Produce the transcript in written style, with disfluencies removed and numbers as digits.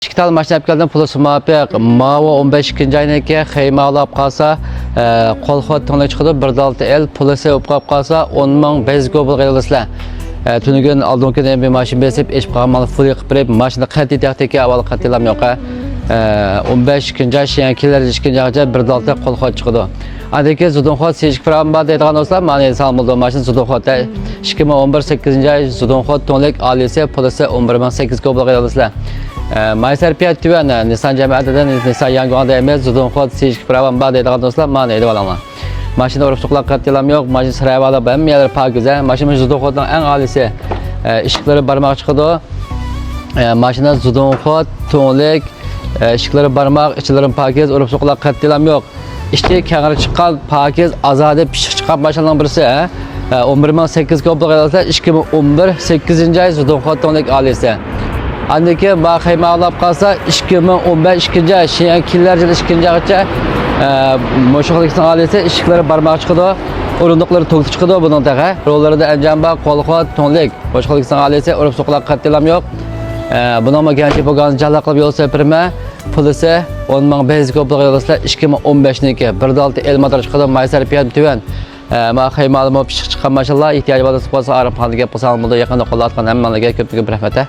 İşkital maşinaplardan pulu sumapık, mava 15. ayındaki xeyma alap kalsa, kolxot tonla çıkıdı, bir daltı el, pulusu upqap kalsa, 10.000 bezgo bul gayılısılar. Tünügün aldığım gün bir maşin besip, eş qağmalı fuli qıpırıp, maşını qati tehteki avalı qatilam yok. 15. ay şiyankiler 2. ayda bir daltı kolxot çıkıdı. Adaki Zudunxot sejik pramba deydiğin olsa, mani salmıldığı maşin Zudunxot'ta 2011 8. ay Zudunxot tonlik alisi, pulusu 11.800 bul gayılısılar. Mayısar piyat tüven Nisan cemiyetinden Nisan Yangon'da emez Zudunxot sejik pramba deydiğin olsa, mani edip alanlar. Maşında urupçuklar katılam yok, maşın sırayavalı benim yerler pak güzel. Maşının Zudunxot'un en alisi ışıkları barmak çıkıdı. Maşında Zudunxot tonlik ışıkları barmak, içlerin pakiz, urupçuklar katılam yok. İşte kenara çıkan pakiz, azade pişik çıkan maşından birisi. 11.800 kopuk edilse 2011 8. ay Zudunxot tonlik alisi. Andaki bakayma alap kalsa 2015 2. ay şiyankillerce 2. ayda Moşuklıktan alisi ışıkları barmak çıkıdı. Urundukları toluk çıkıdı bunun dağı. Rolları da encamba, kolxot, tonlik. Moşuklıktan alisi urupçuklar katılam yok. Bunun ama gençlik boğazı callaklı yol sepirme. Pulusu 10.000 bezgi kopuk edilse 2015'niki. Bir daltı elmadar çıkıdı, Mayısar piyat tüven. Bakayma alıma pişik çıkan maşallah ihtiyacı varsa arap hanı gep kısalmadı yakında kollatkan hemen köpüge bir rahmete.